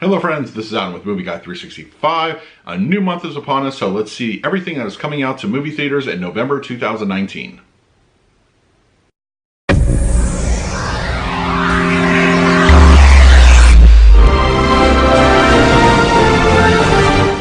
Hello friends, this is Adam with Movie Guy 365. A new month is upon us, so let's see everything that is coming out to movie theaters in November 2019. If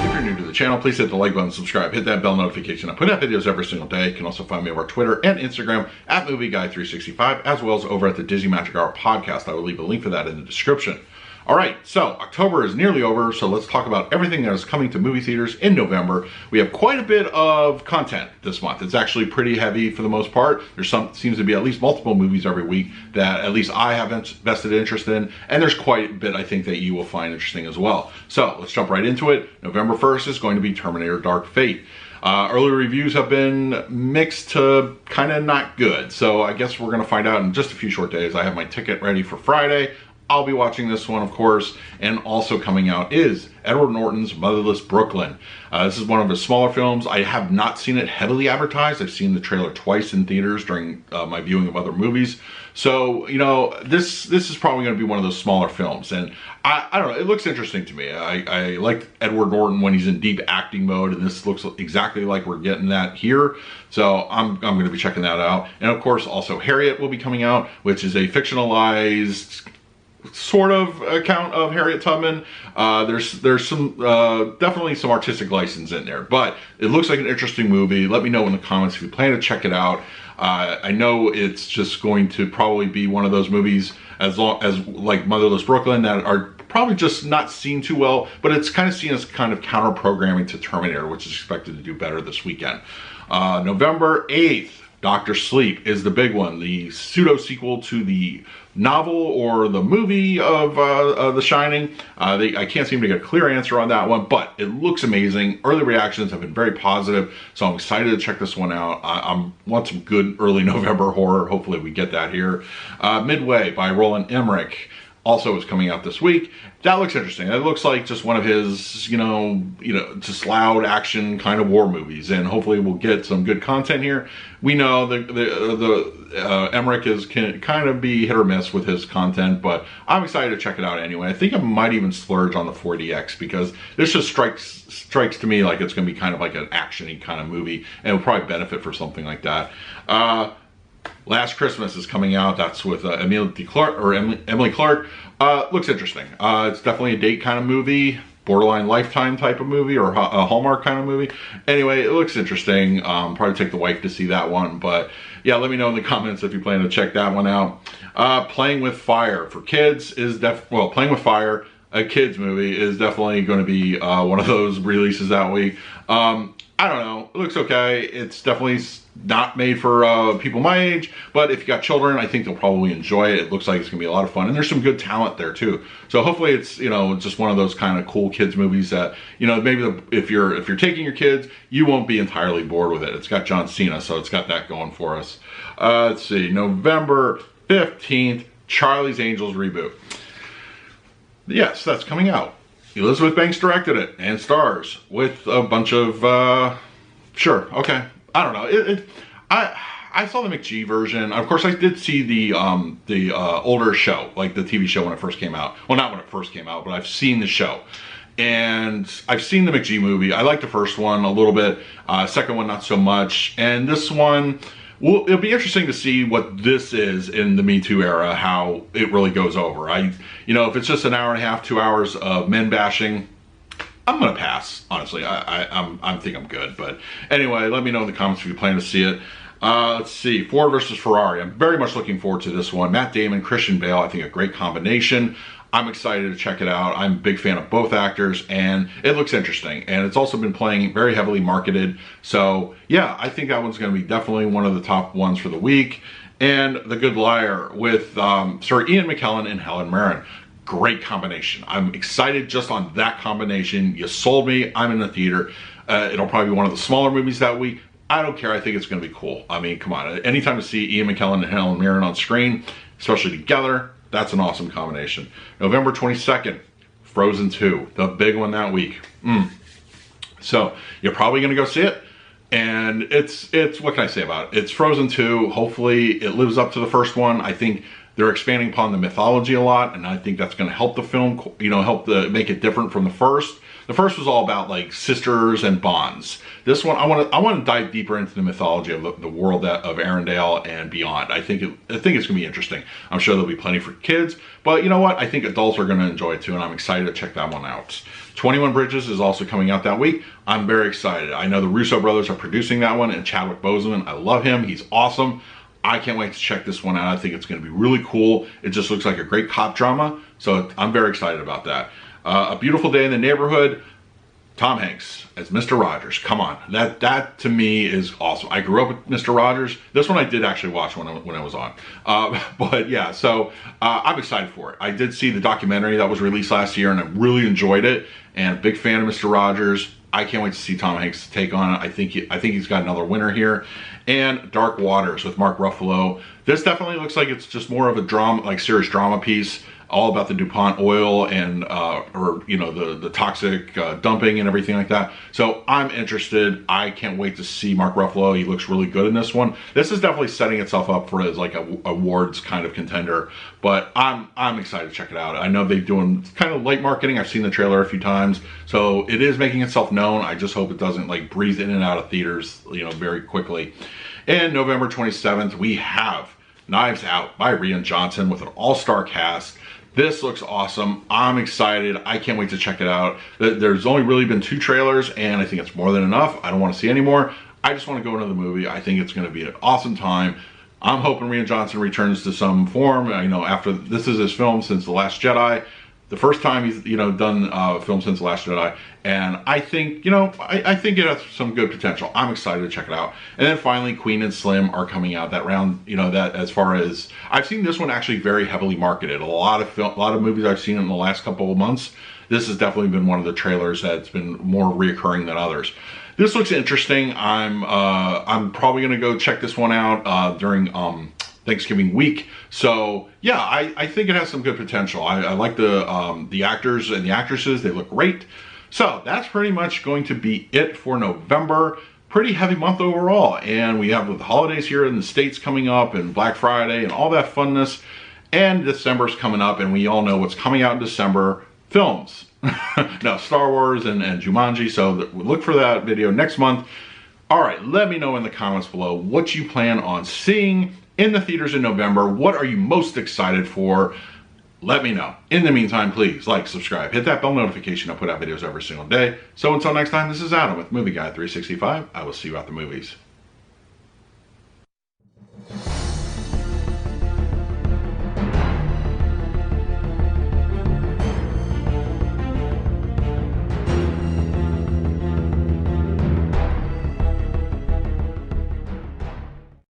you're new to the channel, please hit the like button, subscribe, hit that bell notification. I put out videos every single day. You can also find me over Twitter and Instagram at Movie Guy 365, as well as over at the Disney Magic Hour podcast. I will leave a link for that in the description. All right, so October is nearly over, so let's talk about everything that is coming to movie theaters in November. We have quite a bit of content this month. It's actually pretty heavy for the most part. Seems to be at least multiple movies every week that at least I have vested interest in, and there's quite a bit I think that you will find interesting as well. So let's jump right into it. November 1st is going to be Terminator Dark Fate. Early reviews have been mixed to kind of not good, so I guess we're going to find out in just a few short days. I have my ticket ready for Friday. I'll be watching this one, of course, and also coming out is Edward Norton's Motherless Brooklyn. This is one of his smaller films. I have not seen it heavily advertised. I've seen the trailer twice in theaters during my viewing of other movies. So, you know, this is probably going to be one of those smaller films. And I don't know, it looks interesting to me. I like Edward Norton when he's in deep acting mode, and this looks exactly like we're getting that here. So I'm going to be checking that out. And of course, also Harriet will be coming out, which is a fictionalized sort of account of Harriet Tubman. There's some definitely some artistic license in there, but it looks like an interesting movie. Let me know in the comments if you plan to check it out. I know it's just going to probably be one of those movies as like Motherless Brooklyn that are probably just not seen too well, but it's kind of seen as kind of counter programming to Terminator, which is expected to do better this weekend. November 8th, Dr. Sleep is the big one, the pseudo sequel to the novel or the movie of The Shining. I can't seem to get a clear answer on that one, but it looks amazing. Early reactions have been very positive, so I'm excited to check this one out. I want some good early November horror. Hopefully we get that here. Midway by Roland Emmerich also is coming out this week. That looks interesting. It looks like just one of his, you know, just loud action kind of war movies, and hopefully we'll get some good content here. We know the Emmerich can kind of be hit or miss with his content, but I'm excited to check it out anyway. I think I might even splurge on the 4DX because this just strikes to me like it's going to be kind of like an action-y kind of movie, and it'll probably benefit for something like that. Last Christmas is coming out. That's with Emily Clark. Looks interesting. It's definitely a date kind of movie, borderline Lifetime type of movie, or a Hallmark kind of movie. Anyway, it looks interesting. Probably take the wife to see that one. But yeah, let me know in the comments if you plan to check that one out. Playing with Fire for kids is Playing with Fire, a kids movie, is definitely going to be one of those releases that week. I don't know. It looks okay. It's definitely not made for people my age, but if you got children, I think they'll probably enjoy it. It looks like it's gonna be a lot of fun, and there's some good talent there too. So hopefully it's, you know, just one of those kind of cool kids movies that, you know, maybe if you're taking your kids, you won't be entirely bored with it. It's got John Cena, so it's got that going for us. Let's see, November 15th, Charlie's Angels reboot. Yes, that's coming out. Elizabeth Banks directed it and stars with a bunch of sure, okay, I don't know. I saw the McG version. Of course, I did see the older show, like the TV show when it first came out. Well, not when it first came out, but I've seen the show. And I've seen the McG movie. I liked the first one a little bit. Second one, not so much. And this one, well, it'll be interesting to see what this is in the Me Too era, how it really goes over. You know, if it's just an hour and a half, 2 hours of men bashing, I'm gonna pass, honestly. I think I'm good, but anyway, let me know in the comments if you plan to see it. Let's see, Ford versus Ferrari. I'm very much looking forward to this one. Matt Damon, Christian Bale, I think a great combination. I'm excited to check it out. I'm a big fan of both actors, and it looks interesting. And it's also been playing very heavily marketed. So yeah, I think that one's gonna be definitely one of the top ones for the week. And The Good Liar with Sir Ian McKellen and Helen Mirren. Great combination. I'm excited just on that combination. You sold me. I'm in the theater. It'll probably be one of the smaller movies that week. I don't care. I think it's going to be cool. I mean, come on. Anytime to see Ian McKellen and Helen Mirren on screen, especially together, that's an awesome combination. November 22nd, Frozen 2, the big one that week. So you're probably going to go see it. And it's what can I say about it? It's Frozen 2. Hopefully it lives up to the first one. I think They're expanding upon the mythology a lot, and I think that's going to help the film, you know, make it different from the first. The first was all about like sisters and bonds. This one, I want to dive deeper into the mythology of the world of Arendelle and beyond. I think it's going to be interesting. I'm sure there'll be plenty for kids, but you know what? I think adults are going to enjoy it too, and I'm excited to check that one out. 21 Bridges is also coming out that week. I'm very excited. I know the Russo brothers are producing that one, and Chadwick Boseman, I love him. He's awesome. I can't wait to check this one out. I think it's going to be really cool. It just looks like a great cop drama, so I'm very excited about that. A Beautiful Day in the Neighborhood, Tom Hanks as Mr. Rogers. Come on, that to me is awesome. I grew up with Mr. Rogers. This one I did actually watch when it was on. But yeah, so I'm excited for it. I did see the documentary that was released last year, and I really enjoyed it. And big fan of Mr. Rogers. I can't wait to see Tom Hanks take on it. I think he's got another winner here. And Dark Waters with Mark Ruffalo. This definitely looks like it's just more of a drama, like serious drama piece, all about the DuPont oil and or you know, the toxic dumping and everything like that. So I'm interested. I can't wait to see Mark Ruffalo. He looks really good in this one. This is definitely setting itself up for as like a awards kind of contender. But I'm excited to check it out. I know they're doing kind of light marketing. I've seen the trailer a few times, so it is making itself known. I just hope it doesn't like breeze in and out of theaters, you know, very quickly. And November 27th, we have Knives Out by Rian Johnson with an all-star cast. This looks awesome. I'm excited. I can't wait to check it out. There's only really been 2 trailers, and I think it's more than enough. I don't want to see any more. I just want to go into the movie. I think it's going to be an awesome time. I'm hoping Rian Johnson returns to some form. You know, after this is his film since The Last Jedi. The first time he's, you know, done a film since The Last Jedi. And I think, you know, I think it has some good potential. I'm excited to check it out. And then finally, Queen and Slim are coming out that round, you know, that as far as, I've seen this one actually very heavily marketed. A lot of movies I've seen in the last couple of months, this has definitely been one of the trailers that's been more reoccurring than others. This looks interesting. I'm probably going to go check this one out during Thanksgiving week. So yeah, I think it has some good potential. I like the actors and the actresses. They look great. So that's pretty much going to be it for November. Pretty heavy month overall. And we have the holidays here in the States coming up, and Black Friday and all that funness. And December's coming up, and we all know what's coming out in December. Films. No, Star Wars and Jumanji. So look for that video next month. All right, let me know in the comments below what you plan on seeing in the theaters in November. What are you most excited for? Let me know. In the meantime, please like, subscribe, hit that bell notification. I put out videos every single day. So until next time, this is Adam with Movie Guy 365. I will see you at the movies.